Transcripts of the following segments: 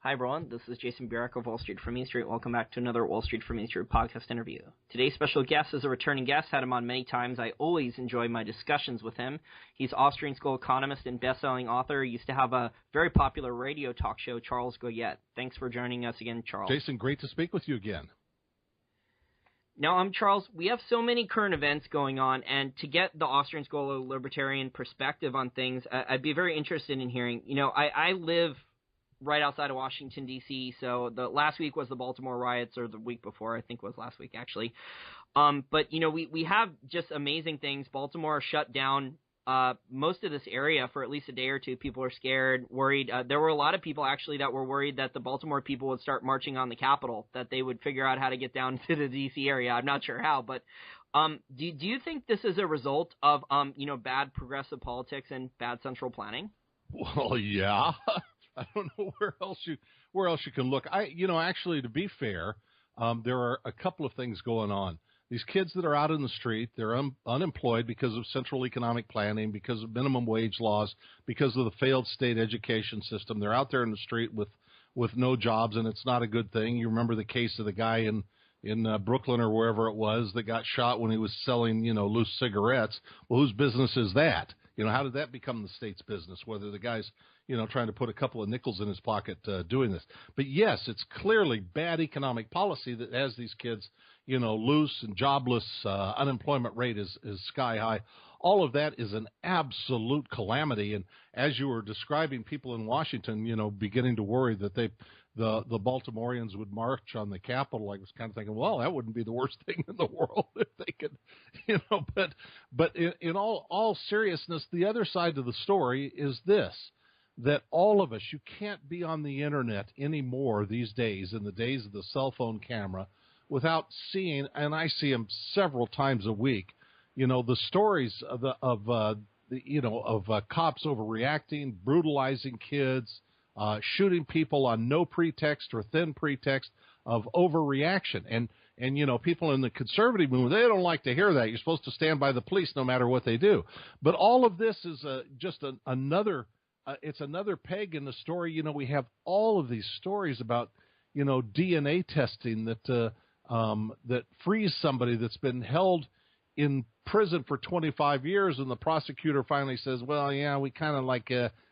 Hi everyone, this is Jason Burek of Wall Street from Main Street. Welcome back to another Wall Street from Main Street podcast interview. Today's special guest is a returning guest. Had him on many times. I always enjoy my discussions with him. He's Austrian school economist and best-selling author. He used to have a very popular radio talk show, Charles Goyette. Thanks for joining us again, Charles. Jason, great to speak with you again. Now, Charles, we have so many current events going on, and to get the Austrian School of Libertarian perspective on things, I'd be very interested in hearing. I live right outside of Washington, D.C., so the last week was the Baltimore riots, or the week before, I think was last week, actually. But, we have just amazing things. Baltimore shut down most of this area for at least a day or two. People are scared, worried. There were a lot of people, actually, that were worried that the Baltimore people would start marching on the Capitol, that they would figure out how to get down to the D.C. area. I'm not sure how, but do you think this is a result of, bad progressive politics and bad central planning? Well, yeah. I don't know where else you can look. Actually, to be fair, there are a couple of things going on. These kids that are out in the street, they're unemployed because of central economic planning, because of minimum wage laws, because of the failed state education system. They're out there in the street with no jobs, and it's not a good thing. You remember the case of the guy in Brooklyn or wherever it was that got shot when he was selling, loose cigarettes. Well, whose business is that? How did that become the state's business, whether the guy's, trying to put a couple of nickels in his pocket doing this? But, yes, it's clearly bad economic policy that has these kids, loose and jobless. Unemployment rate is sky high. All of that is an absolute calamity. And as you were describing people in Washington, beginning to worry that the Baltimoreans would march on the Capitol, I was kind of thinking, well, that wouldn't be the worst thing in the world if they could, but in all seriousness, the other side of the story is this, that all of us, you can't be on the internet anymore these days, in the days of the cell phone camera, without seeing, and I see them several times a week, the stories of cops overreacting, brutalizing kids, shooting people on no pretext or thin pretext of overreaction. And people in the conservative movement, they don't like to hear that. You're supposed to stand by the police no matter what they do. But all of this is just another it's another peg in the story. We have all of these stories about, DNA testing that frees somebody that's been held in prison for 25 years, and the prosecutor finally says, well, yeah, we kind of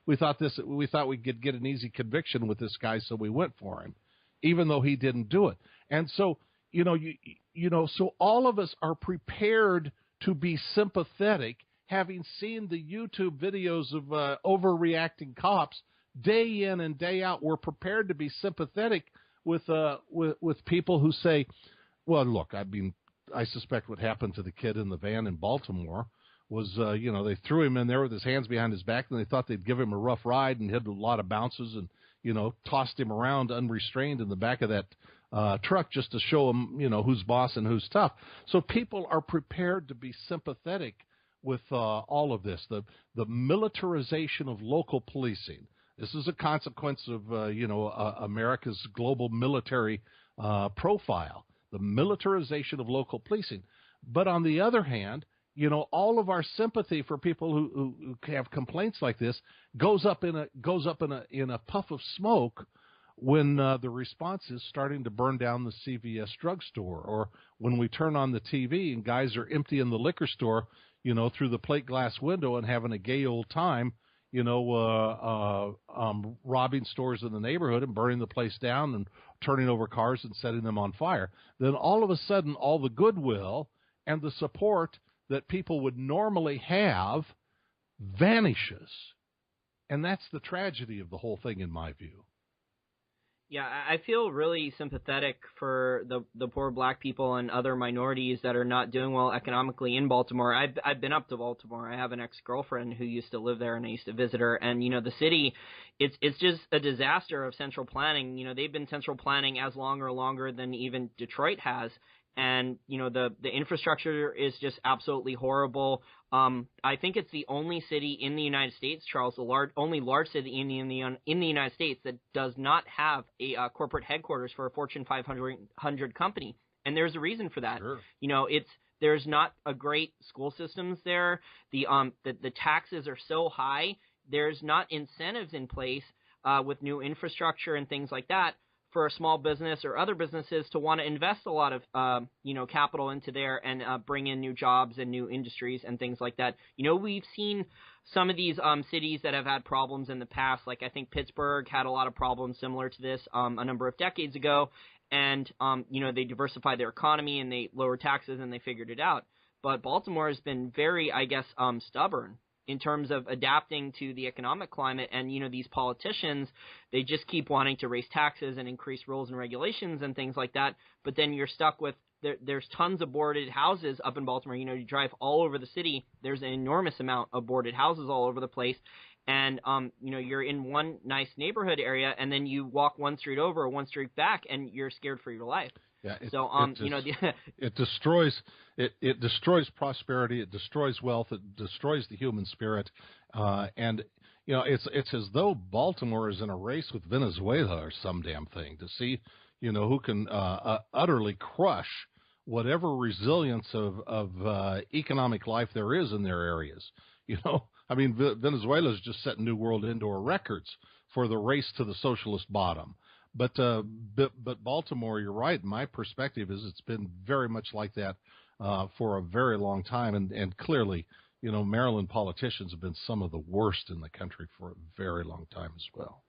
we thought we could get an easy conviction with this guy, so we went for him, even though he didn't do it. And so, so all of us are prepared to be sympathetic, having seen the YouTube videos of overreacting cops day in and day out. We're prepared to be sympathetic with people who say, well, look, I suspect what happened to the kid in the van in Baltimore was, they threw him in there with his hands behind his back, and they thought they'd give him a rough ride and hit a lot of bounces and, tossed him around unrestrained in the back of that truck just to show him, who's boss and who's tough. So people are prepared to be sympathetic with all of this. The militarization of local policing. This is a consequence of, America's global military profile. The militarization of local policing. But on the other hand, all of our sympathy for people who have complaints like this goes up in a puff of smoke when the response is starting to burn down the CVS drugstore, or when we turn on the TV and guys are emptying the liquor store, through the plate glass window and having a gay old time, robbing stores in the neighborhood and burning the place down and turning over cars and setting them on fire. Then all of a sudden, all the goodwill and the support that people would normally have vanishes. And that's the tragedy of the whole thing, in my view. Yeah, I feel really sympathetic for the poor black people and other minorities that are not doing well economically in Baltimore. I've been up to Baltimore. I have an ex-girlfriend who used to live there, and I used to visit her. And, the city, it's just a disaster of central planning. They've been central planning as long or longer than even Detroit has. And, the infrastructure is just absolutely horrible. I think it's the only city in the United States, Charles, the only large city in the United States that does not have a corporate headquarters for a Fortune 500 company. And there's a reason for that. Sure. There's not a great school systems there. The taxes are so high. There's not incentives in place with new infrastructure and things like that, for a small business or other businesses to want to invest a lot of, capital into there and bring in new jobs and new industries and things like that. We've seen some of these cities that have had problems in the past, like I think Pittsburgh had a lot of problems similar to this a number of decades ago, and, they diversified their economy and they lowered taxes and they figured it out. But Baltimore has been very, stubborn in terms of adapting to the economic climate. And, these politicians, they just keep wanting to raise taxes and increase rules and regulations and things like that. But then you're stuck with, there's tons of boarded houses up in Baltimore. You drive all over the city. There's an enormous amount of boarded houses all over the place. And, you're in one nice neighborhood area, and then you walk one street over or one street back, and you're scared for your life. Yeah, it destroys prosperity, it destroys wealth, it destroys the human spirit, and it's as though Baltimore is in a race with Venezuela or some damn thing to see who can utterly crush whatever resilience of economic life there is in their areas. Venezuela is just setting new world indoor records for the race to the socialist bottom. But Baltimore, you're right. My perspective is it's been very much like that for a very long time, and clearly, Maryland politicians have been some of the worst in the country for a very long time as well.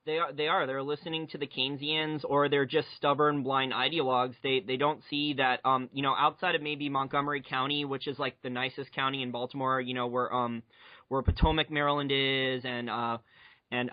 They are. They're listening to the Keynesians, or they're just stubborn, blind ideologues. They don't see that, outside of maybe Montgomery County, which is like the nicest county in Baltimore, where Potomac, Maryland is, and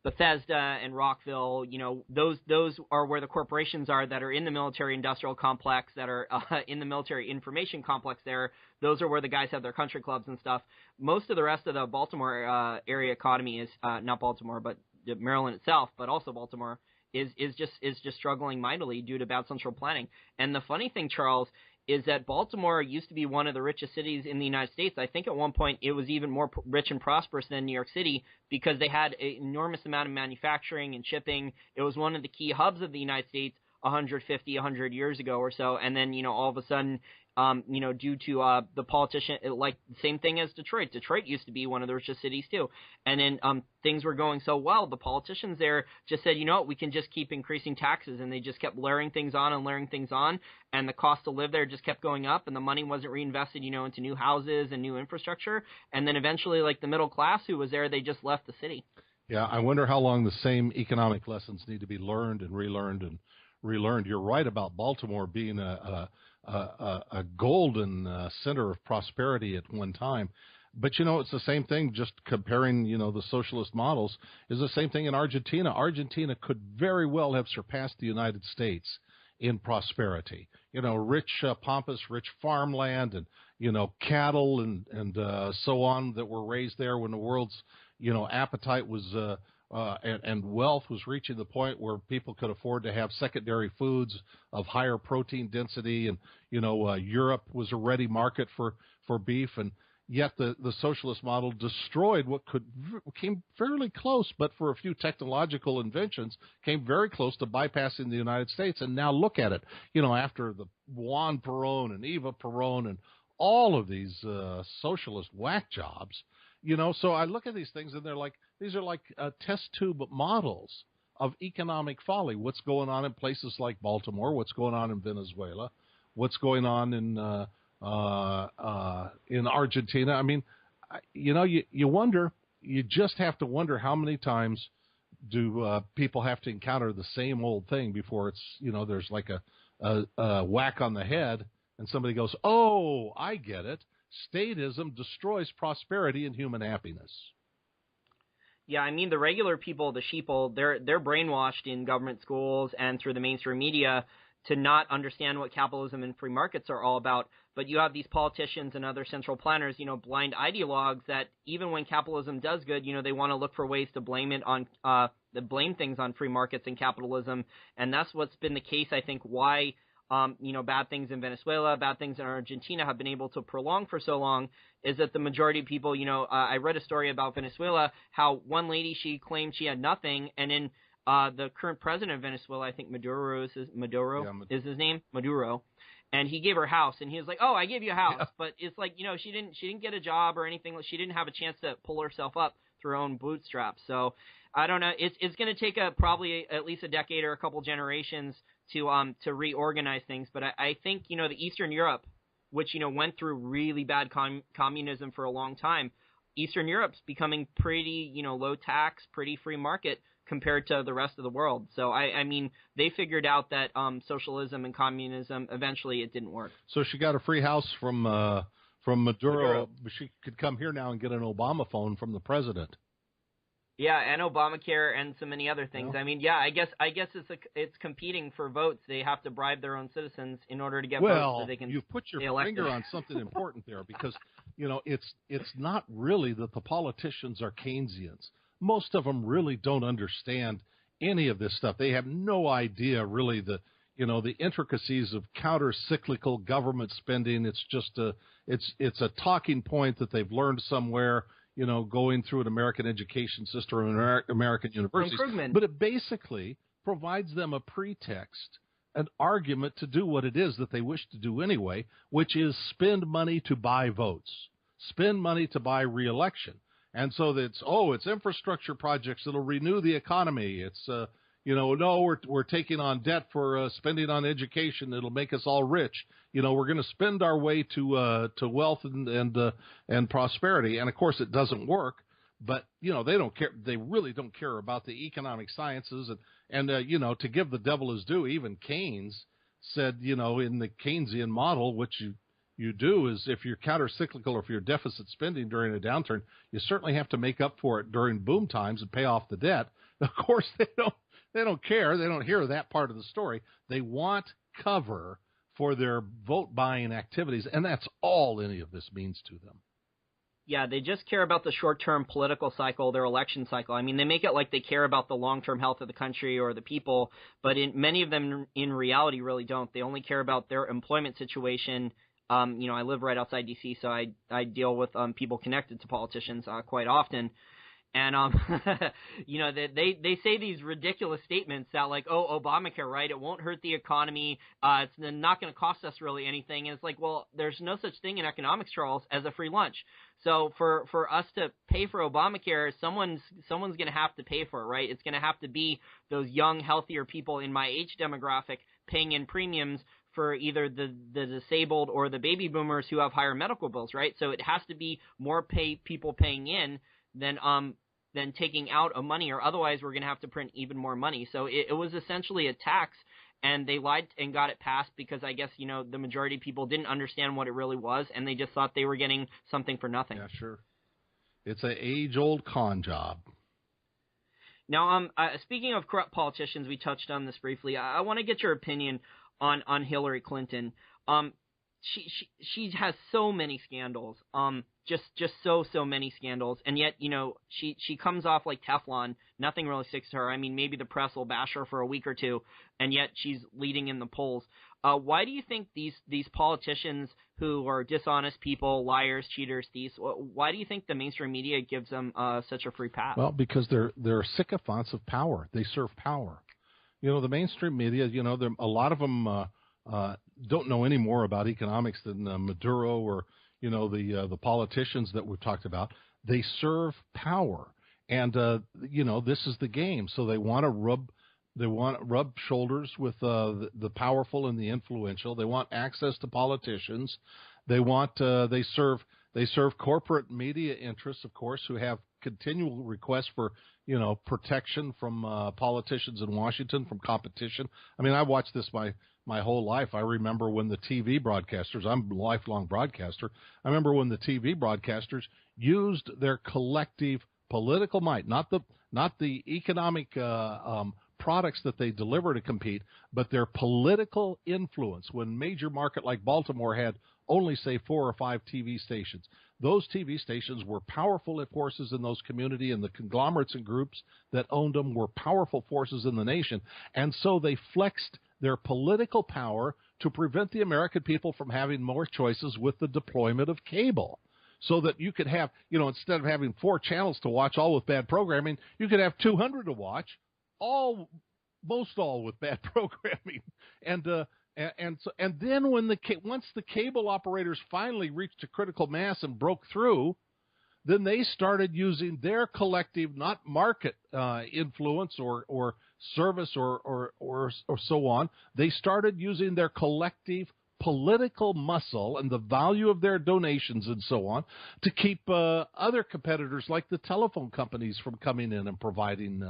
Bethesda and Rockville, those are where the corporations are that are in the military-industrial complex, that are in the military information complex there. Those are where the guys have their country clubs and stuff. Most of the rest of the Baltimore area economy is not Baltimore, but Maryland itself, but also Baltimore is just struggling mightily due to bad central planning. And the funny thing, Charles, is that Baltimore used to be one of the richest cities in the United States. I think at one point it was even more rich and prosperous than New York City because they had an enormous amount of manufacturing and shipping. It was one of the key hubs of the United States 100 years ago or so. And then, all of a sudden, due to the politician, like the same thing as Detroit. Detroit used to be one of the richest cities too. And then things were going so well, the politicians there just said, we can just keep increasing taxes. And they just kept layering things on. And the cost to live there just kept going up. And the money wasn't reinvested, into new houses and new infrastructure. And then eventually, like the middle class who was there, they just left the city. Yeah, I wonder how long the same economic lessons need to be learned and relearned and relearned. You're right about Baltimore being a golden center of prosperity at one time. But, it's the same thing, just comparing, the socialist models, is the same thing in Argentina. Argentina could very well have surpassed the United States in prosperity. Rich, pampas, rich farmland and, cattle and so on that were raised there when the world's, appetite was and wealth was reaching the point where people could afford to have secondary foods of higher protein density, and Europe was a ready market for beef, and yet the socialist model destroyed what came fairly close, but for a few technological inventions, came very close to bypassing the United States. And now look at it, after the Juan Perón and Eva Perón and all of these socialist whack jobs. So I look at these things and these are like test tube models of economic folly. What's going on in places like Baltimore? What's going on in Venezuela? What's going on in Argentina? I mean, you wonder. You just have to wonder how many times do people have to encounter the same old thing before it's there's like a whack on the head and somebody goes, "Oh, I get it. Statism destroys prosperity and human happiness." Yeah, I mean, the regular people, the sheeple, they're brainwashed in government schools and through the mainstream media to not understand what capitalism and free markets are all about. But you have these politicians and other central planners, blind ideologues that even when capitalism does good, they want to look for ways to blame it on blame things on free markets and capitalism. And that's what's been the case, I think, why bad things in Venezuela, bad things in Argentina have been able to prolong for so long, is that the majority of people, I read a story about Venezuela, how one lady, she claimed she had nothing, and then the current president of Venezuela, I think Maduro is his name, Maduro, and he gave her a house, and he was like, "Oh, I gave you a house," yeah. But it's like, she didn't get a job or anything. She didn't have a chance to pull herself up through her own bootstraps. So I don't know. It's going to take probably at least a decade or a couple generations to reorganize things. But I think the Eastern Europe, which went through really bad communism for a long time, Eastern Europe's becoming pretty low tax, pretty free market compared to the rest of the world. So I mean they figured out that socialism and communism eventually it didn't work. So she got a free house from Maduro, but she could come here now and get an Obama phone from the president. Yeah, and Obamacare and so many other things. Well, I mean, yeah, I guess it's competing for votes. They have to bribe their own citizens in order to get votes so they can. You've put your finger on something important there because it's not really that the politicians are Keynesians. Most of them really don't understand any of this stuff. They have no idea really the intricacies of counter-cyclical government spending. It's just it's a talking point that they've learned somewhere. Going through an American education system or American universities. But it basically provides them a pretext, an argument to do what it is that they wish to do anyway, which is spend money to buy votes, spend money to buy re-election. And so it's infrastructure projects that'll renew the economy. It's we're taking on debt for spending on education. It'll make us all rich. We're going to spend our way to wealth and prosperity. And of course, it doesn't work. But they don't care. They really don't care about the economic sciences. And to give the devil his due, even Keynes said, in the Keynesian model, which you do is if you're counter-cyclical or if you're deficit spending during a downturn, you certainly have to make up for it during boom times and pay off the debt. Of course, they don't care. They don't hear that part of the story. They want cover for their vote-buying activities, and that's all any of this means to them. Yeah, they just care about the short-term political cycle, their election cycle. I mean, they make it like they care about the long-term health of the country or the people, but many of them in reality really don't. They only care about their employment situation. I live right outside D.C., so I deal with people connected to politicians quite often. And, they say these ridiculous statements that like, oh, Obamacare, right? It won't hurt the economy. It's not going to cost us really anything. And it's like, well, there's no such thing in economics, Charles, as a free lunch. So for us to pay for Obamacare, someone's going to have to pay for it, right? It's going to have to be those young, healthier people in my age demographic paying in premiums for either the disabled or the baby boomers who have higher medical bills, right? So it has to be more people paying in than taking out of money, or otherwise we're going to have to print even more money. So it was essentially a tax, and they lied and got it passed because I guess, the majority of people didn't understand what it really was, and they just thought they were getting something for nothing. Yeah, sure. It's an age-old con job. Now, speaking of corrupt politicians, we touched on this briefly. I want to get your opinion on Hillary Clinton. She has so many scandals. Just so many scandals, and yet she comes off like Teflon. Nothing really sticks to her. I mean, maybe the press will bash her for a week or two, and yet she's leading in the polls. Why do you think these politicians who are dishonest people, liars, cheaters, thieves, why do you think the mainstream media gives them such a free pass? Well, because they're sycophants of power. They serve power. The mainstream media. A lot of them don't know any more about economics than Maduro or the politicians that we've talked about. They serve power, and this is the game. So they want to rub shoulders with the powerful and the influential. They want access to politicians. They serve corporate media interests, of course, who have continual requests for protection from politicians in Washington, from competition. I mean, I watched this my whole life. I remember when the TV broadcasters, I'm a lifelong broadcaster, I remember when the TV broadcasters used their collective political might, not the economic products that they deliver to compete, but their political influence. When major market like Baltimore had only, say, 4 or 5 TV stations, those TV stations were powerful forces in those community, and the conglomerates and groups that owned them were powerful forces in the nation. And so they flexed their political power to prevent the American people from having more choices with the deployment of cable. So that you could have, instead of having 4 channels to watch, all with bad programming, you could have 200 to watch, most all with bad programming. And then once the cable operators finally reached a critical mass and broke through, then they started using their collective, not market influence or service or so on. They started using their collective political muscle and the value of their donations and so on to keep other competitors like the telephone companies from coming in and providing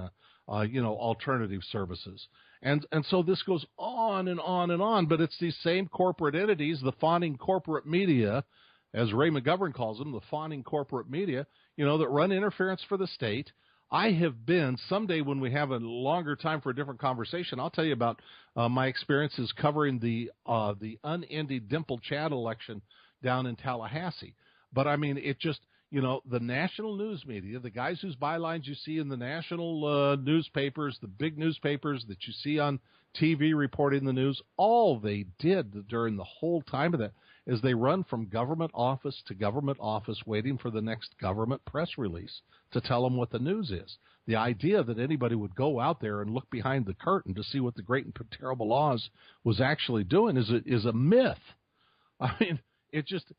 alternative services. And so this goes on and on and on, but it's these same corporate entities, the fawning corporate media, as Ray McGovern calls them, the fawning corporate media, that run interference for the state. I have been, someday when we have a longer time for a different conversation, I'll tell you about my experiences covering the unending Dimple Chad election down in Tallahassee. But, I mean, it just, the national news media, the guys whose bylines you see in the national newspapers, the big newspapers that you see on TV reporting the news, all they did during the whole time of that is they run from government office to government office waiting for the next government press release to tell them what the news is. The idea that anybody would go out there and look behind the curtain to see what the Great and Terrible Laws was actually doing is a myth. I mean, it's just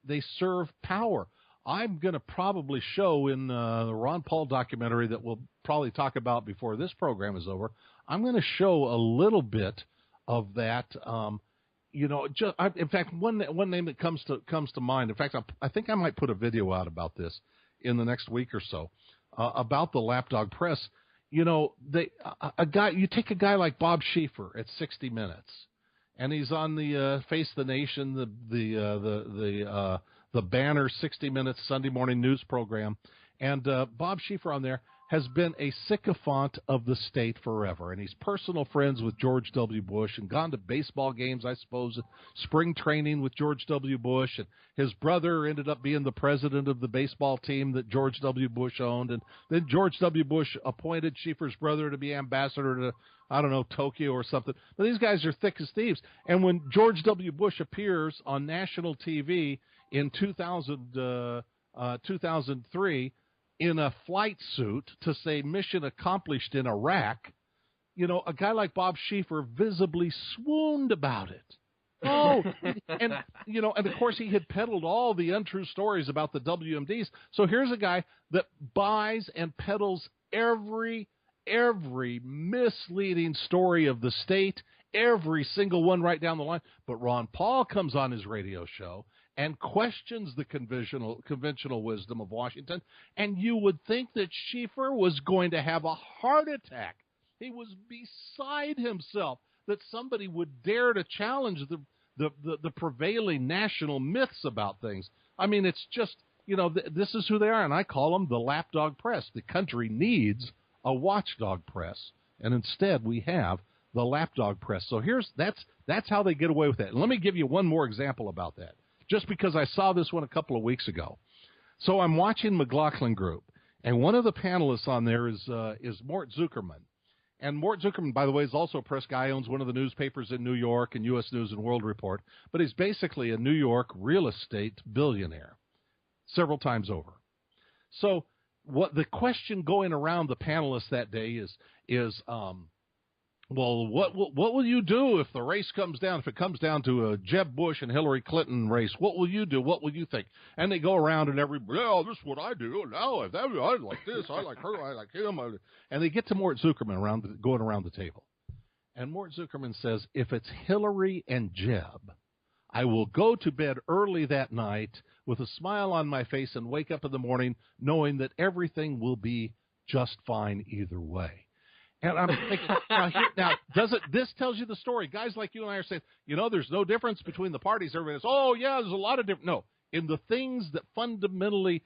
they serve power. I'm going to probably show in the Ron Paul documentary that we'll probably talk about before this program is over. I'm going to show a little bit of that. In fact, one name that comes to mind. In fact, I think I might put a video out about this in the next week or so about the lapdog press. You take a guy like Bob Schieffer at 60 Minutes, and he's on the Face the Nation, the banner 60 Minutes Sunday morning news program, and Bob Schieffer on there has been a sycophant of the state forever, and he's personal friends with George W. Bush and gone to baseball games, I suppose, spring training with George W. Bush, and his brother ended up being the president of the baseball team that George W. Bush owned, and then George W. Bush appointed Schieffer's brother to be ambassador to, Tokyo or something. But these guys are thick as thieves, and when George W. Bush appears on national TV in 2003, in a flight suit to say mission accomplished in Iraq, a guy like Bob Schieffer visibly swooned about it. Oh, and of course he had peddled all the untrue stories about the WMDs. So here's a guy that buys and peddles every misleading story of the state, every single one right down the line. But Ron Paul comes on his radio show and questions the conventional wisdom of Washington, and you would think that Schieffer was going to have a heart attack. He was beside himself that somebody would dare to challenge the prevailing national myths about things. I mean, it's just, this is who they are, and I call them the lapdog press. The country needs a watchdog press, and instead we have the lapdog press. So that's how they get away with that. And let me give you one more example about that, just because I saw this one a couple of weeks ago. So I'm watching McLaughlin Group, and one of the panelists on there is Mort Zuckerman. And Mort Zuckerman, by the way, is also a press guy, owns one of the newspapers in New York and U.S. News and World Report, but he's basically a New York real estate billionaire several times over. So what the question going around the panelists that day is well, what will you do if the race comes down, if it comes down to a Jeb Bush and Hillary Clinton race? What will you do? What will you think? And they go around and this is what I do. Now, if I like this, I like her, I like him. And they get to Mort Zuckerman going around the table. And Mort Zuckerman says, if it's Hillary and Jeb, I will go to bed early that night with a smile on my face and wake up in the morning knowing that everything will be just fine either way. And I'm thinking, this tells you the story. Guys like you and I are saying, there's no difference between the parties. Everybody says, oh, yeah, there's a lot of difference. No, in the things that fundamentally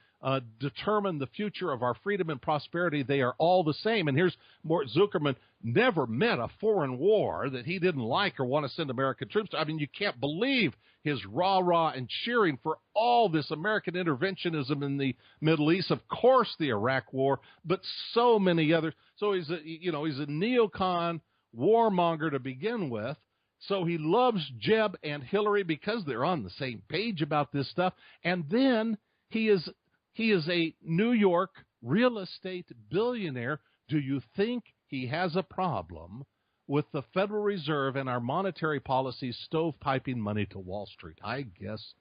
determine the future of our freedom and prosperity, they are all the same. And here's Mort Zuckerman, never met a foreign war that he didn't like or want to send American troops to. I mean, you can't believe his rah-rah and cheering for all this American interventionism in the Middle East. Of course, the Iraq War, but so many others. So he's a neocon warmonger to begin with. So he loves Jeb and Hillary because they're on the same page about this stuff. And then he is a New York real estate billionaire. Do you think he has a problem with the Federal Reserve and our monetary policies stovepiping money to Wall Street? I guess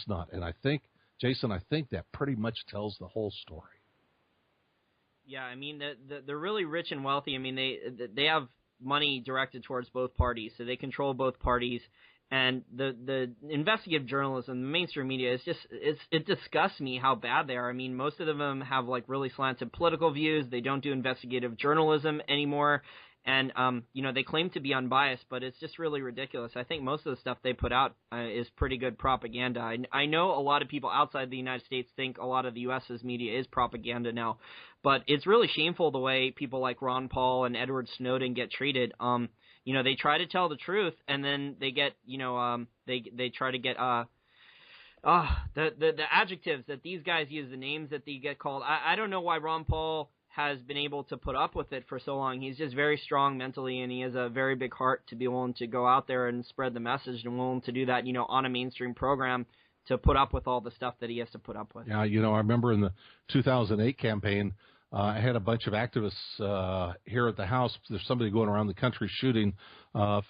not. And I think Jason, I think that pretty much tells the whole story. Yeah, I mean, they're really rich and wealthy. I mean, they have money directed towards both parties, so they control both parties. And the investigative journalism, the mainstream media, it disgusts me how bad they are. I mean, most of them have like really slanted political views. They don't do investigative journalism anymore. And, they claim to be unbiased, but it's just really ridiculous. I think most of the stuff they put out is pretty good propaganda. I know a lot of people outside the United States think a lot of the U.S.'s media is propaganda now, but it's really shameful the way people like Ron Paul and Edward Snowden get treated. They try to tell the truth, and then they get, they try to get the adjectives that these guys use, the names that they get called. I don't know why Ron Paul has been able to put up with it for so long. He's just very strong mentally, and he has a very big heart to be willing to go out there and spread the message, and willing to do that, on a mainstream program, to put up with all the stuff that he has to put up with. Yeah, I remember in the 2008 campaign, I had a bunch of activists here at the house. There's somebody going around the country shooting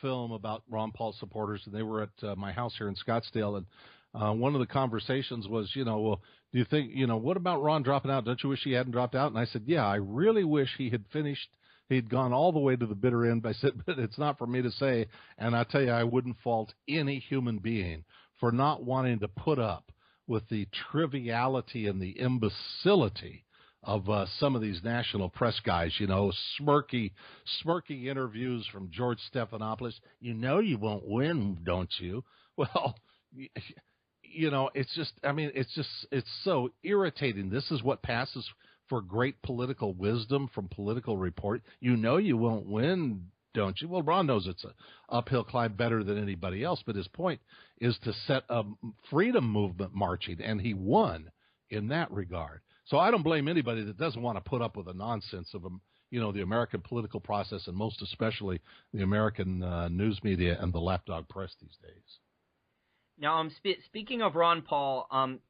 film about Ron Paul supporters, and they were at my house here in Scottsdale, and one of the conversations was, well, do you think, what about Ron dropping out? Don't you wish he hadn't dropped out? And I said, yeah, I really wish he had finished. He'd gone all the way to the bitter end. I said, but it's not for me to say. And I tell you, I wouldn't fault any human being for not wanting to put up with the triviality and the imbecility of some of these national press guys, smirky interviews from George Stephanopoulos. You won't win, don't you? Well, it's so irritating. This is what passes for great political wisdom from political report. You won't win, don't you? Well, Ron knows it's an uphill climb better than anybody else, but his point is to set a freedom movement marching, and he won in that regard. So I don't blame anybody that doesn't want to put up with the nonsense of the American political process, and most especially the American news media and the lapdog press these days. Now, speaking of Ron Paul,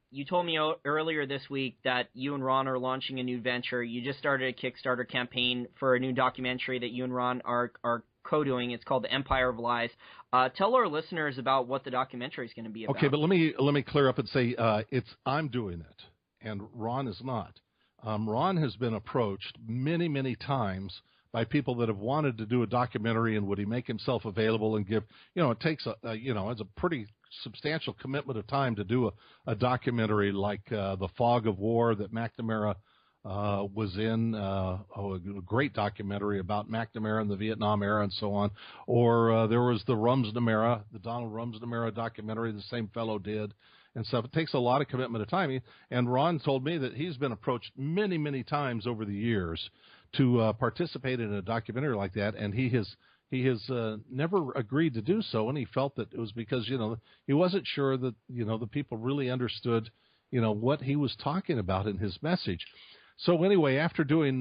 you told me earlier this week that you and Ron are launching a new venture. You just started a Kickstarter campaign for a new documentary that you and Ron are co-doing. It's called The Empire of Lies. Tell our listeners about what the documentary is going to be about. Okay, but let me clear up and say I'm doing it, and Ron is not. Ron has been approached many, many times by people that have wanted to do a documentary, and would he make himself available and give, it takes it's a pretty substantial commitment of time to do a documentary like The Fog of War that McNamara was in, a great documentary about McNamara and the Vietnam era and so on. Or there was the Donald Rumsnamara documentary the same fellow did and stuff. It takes a lot of commitment of time. And Ron told me that he's been approached many, many times over the years to participate in a documentary like that, and he has never agreed to do so, and he felt that it was because, he wasn't sure that, the people really understood, what he was talking about in his message. So anyway, after doing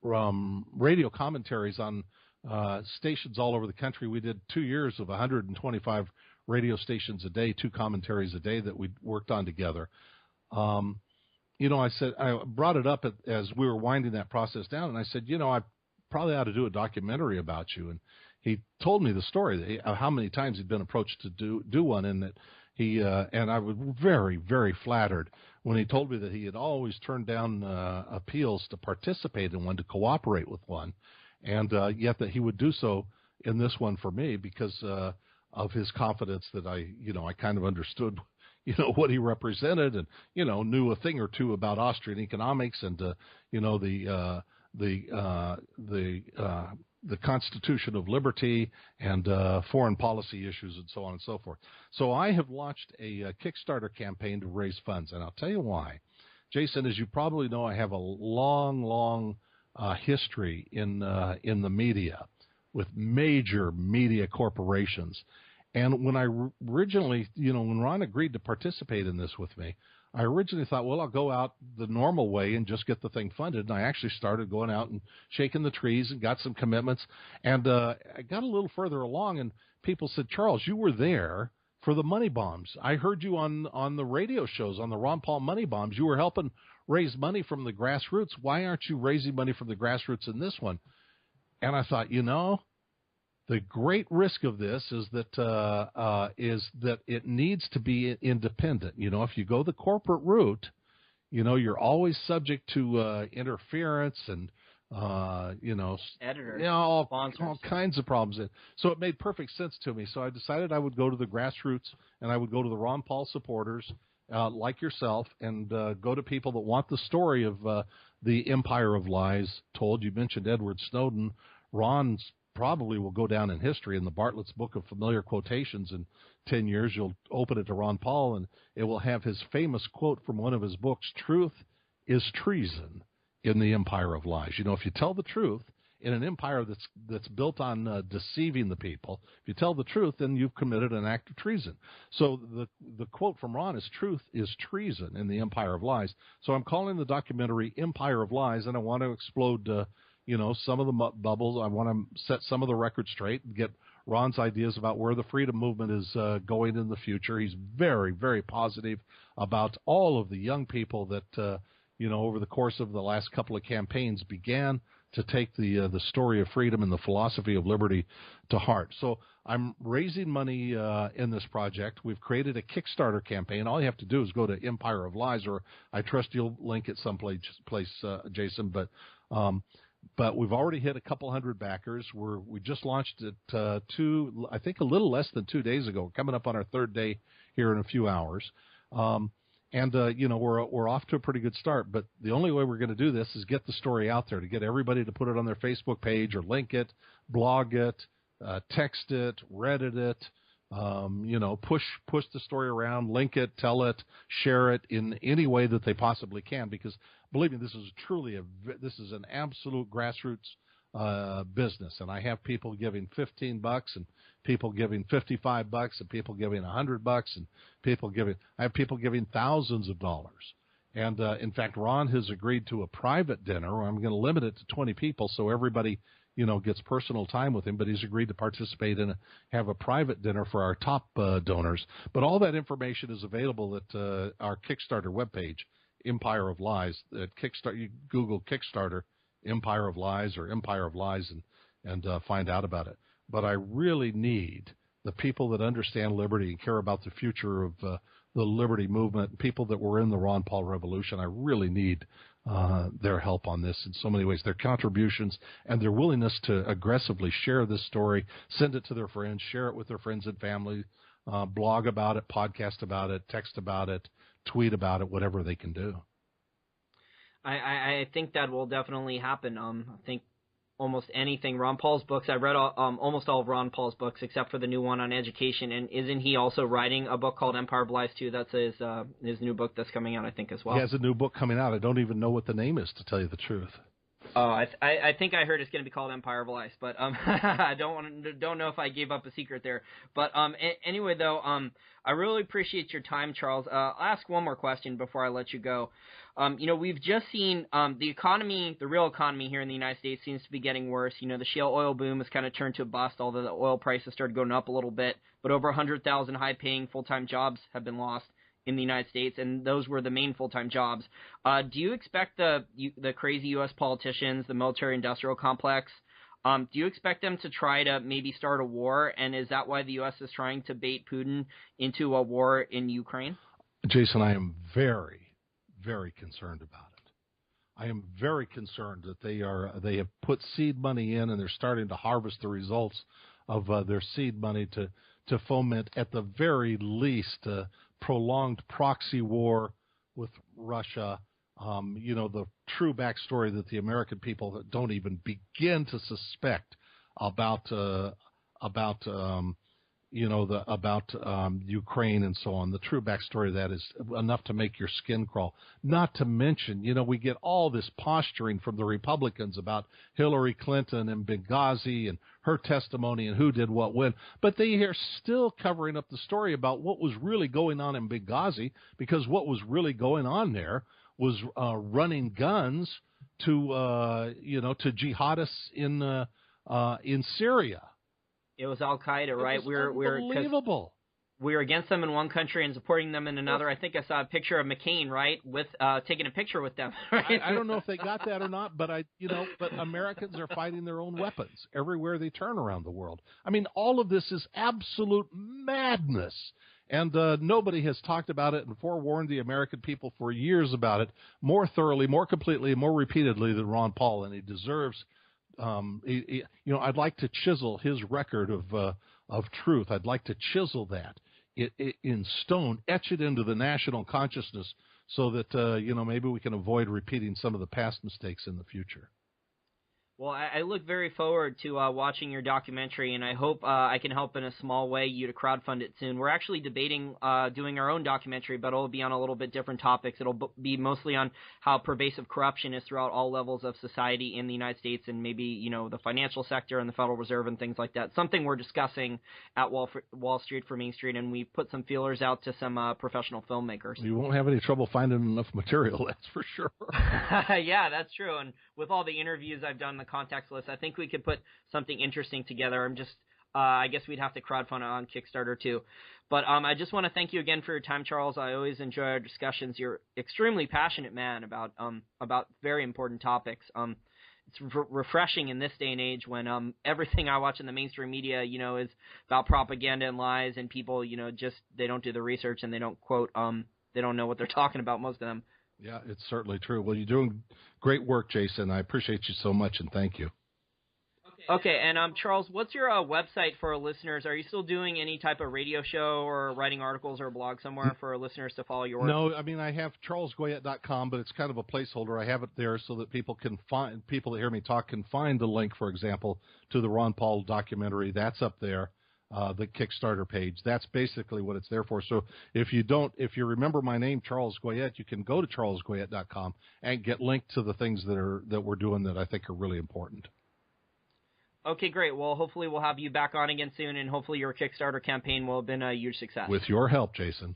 radio commentaries on stations all over the country, we did 2 years of 125 radio stations a day, 2 commentaries a day that we worked on together. I brought it up as we were winding that process down, and I said, I probably ought to do a documentary about you. And he told me the story, how many times he'd been approached to do one, and that and I was very, very flattered when he told me that he had always turned down appeals to participate in one, to cooperate with one, and yet that he would do so in this one for me because of his confidence that I kind of understood what he represented, and knew a thing or two about Austrian economics, and the Constitution of Liberty and foreign policy issues and so on and so forth. So I have launched a Kickstarter campaign to raise funds, and I'll tell you why. Jason, as you probably know, I have a long history in the media with major media corporations. And when I originally, when Ron agreed to participate in this with me, I originally thought, well, I'll go out the normal way and just get the thing funded. And I actually started going out and shaking the trees and got some commitments. And I got a little further along, and people said, Charles, you were there for the money bombs. I heard you on the radio shows, on the Ron Paul money bombs. You were helping raise money from the grassroots. Why aren't you raising money from the grassroots in this one? And I thought, The great risk of this is that it needs to be independent. If you go the corporate route, you're always subject to interference and editors, all kinds of problems. So it made perfect sense to me. So I decided I would go to the grassroots, and I would go to the Ron Paul supporters like yourself, and go to people that want the story of the empire of lies told. You mentioned Edward Snowden. Ron's probably will go down in history in the Bartlett's Book of Familiar Quotations. In 10 years, you'll open it to Ron Paul, and it will have his famous quote from one of his books, "Truth is treason in the empire of lies." If you tell the truth in an empire that's built on deceiving the people, if you tell the truth, then you've committed an act of treason. So the quote from Ron is, "Truth is treason in the empire of lies." So I'm calling the documentary Empire of Lies, and I want to explode some of the bubbles. I want to set some of the records straight and get Ron's ideas about where the freedom movement is going in the future. He's very, very positive about all of the young people that, over the course of the last couple of campaigns began to take the story of freedom and the philosophy of liberty to heart. So I'm raising money in this project. We've created a Kickstarter campaign. All you have to do is go to Empire of Lies, or I trust you'll link it someplace, Jason. But we've already hit a couple hundred backers. We just launched it I think a little less than 2 days ago. We're coming up on our third day here in a few hours. We're off to a pretty good start. But the only way we're going to do this is get the story out there, to get everybody to put it on their Facebook page or link it, blog it, text it, Reddit it, push the story around, link it, tell it, share it in any way that they possibly can. Because believe me, this is an absolute grassroots business, and I have people giving $15 and people giving $55 and people giving $100 and I have people giving thousands of dollars. And in fact, Ron has agreed to a private dinner. I'm going to limit it to 20 people so everybody gets personal time with him, but he's agreed to participate and have a private dinner for our top donors. But all that information is available at our Kickstarter webpage, Empire of Lies. At Kickstarter, you Google Kickstarter, Empire of Lies or Empire of Lies, and find out about it. But I really need the people that understand liberty and care about the future of the liberty movement, people that were in the Ron Paul Revolution. I really need their help on this in so many ways, their contributions and their willingness to aggressively share this story, send it to their friends, share it with their friends and family, blog about it, podcast about it, text about it, tweet about it, whatever they can do. I think that will definitely happen. I think almost anything. Ron Paul's books, I read almost all of Ron Paul's books except for the new one on education. And isn't he also writing a book called Empire of Lies too? That's his new book that's coming out, I think, as well. He has a new book coming out. I don't even know what the name is, to tell you the truth. Oh, I think I heard it's going to be called Empire of Lies, but I don't know if I gave up a secret there. But anyway, though, I really appreciate your time, Charles. I'll ask one more question before I let you go. We've just seen the economy, the real economy here in the United States seems to be getting worse. The shale oil boom has kind of turned to a bust, although the oil prices started going up a little bit. But over 100,000 high-paying full-time jobs have been lost in the United States, and those were the main full-time jobs. Do you expect the crazy U.S. politicians, the military-industrial complex, do you expect them to try to maybe start a war, and is that why the U.S. is trying to bait Putin into a war in Ukraine? Jason, I am very, very concerned about it. I am very concerned that they have put seed money in, and they're starting to harvest the results of their seed money to foment, at the very least, prolonged proxy war with Russia. The true backstory that the American people don't even begin to suspect about Ukraine and so on. The true backstory of that is enough to make your skin crawl. Not to mention, we get all this posturing from the Republicans about Hillary Clinton and Benghazi and her testimony and who did what when, but they are still covering up the story about what was really going on in Benghazi, because what was really going on there was running guns to jihadists in Syria. It was Al Qaeda, right? Unbelievable. we're against them in one country and supporting them in another. I think I saw a picture of McCain, right, with taking a picture with them. Right? I don't know if they got that or not, but but Americans are fighting their own weapons everywhere they turn around the world. I mean, all of this is absolute madness. And nobody has talked about it and forewarned the American people for years about it more thoroughly, more completely, more repeatedly than Ron Paul, and he deserves. I'd like to chisel his record of truth. I'd like to chisel that in stone, etch it into the national consciousness, so that maybe we can avoid repeating some of the past mistakes in the future. Well, I look very forward to watching your documentary, and I hope I can help in a small way you to crowdfund it soon. We're actually debating doing our own documentary, but it'll be on a little bit different topics. It'll be mostly on how pervasive corruption is throughout all levels of society in the United States, and maybe, the financial sector and the Federal Reserve and things like that. Something we're discussing at Wall Street for Main Street, and we put some feelers out to some professional filmmakers. You won't have any trouble finding enough material, that's for sure. Yeah, that's true. And with all the interviews I've done, the contacts list, I think we could put something interesting together. I'm just, I guess we'd have to crowdfund it on Kickstarter too. But I just want to thank you again for your time, Charles. I always enjoy our discussions. You're extremely passionate man about very important topics. It's refreshing in this day and age when everything I watch in the mainstream media, is about propaganda and lies, and people, just they don't do the research and they don't quote, they don't know what they're talking about, most of them. Yeah, it's certainly true. Well, you're doing great work, Jason. I appreciate you so much, and thank you. Okay, and Charles, what's your website for our listeners? Are you still doing any type of radio show or writing articles or a blog somewhere for our listeners to follow your work? No, I mean, I have charlesgoyette.com, but it's kind of a placeholder. I have it there so that people that hear me talk can find the link, for example, to the Ron Paul documentary. That's up there. The Kickstarter page. That's basically what it's there for. So if you remember my name, Charles Goyette, you can go to charlesgoyette.com and get linked to the things that we're doing that I think are really important. Okay, great. Well, hopefully we'll have you back on again soon, and hopefully your Kickstarter campaign will have been a huge success. With your help, Jason.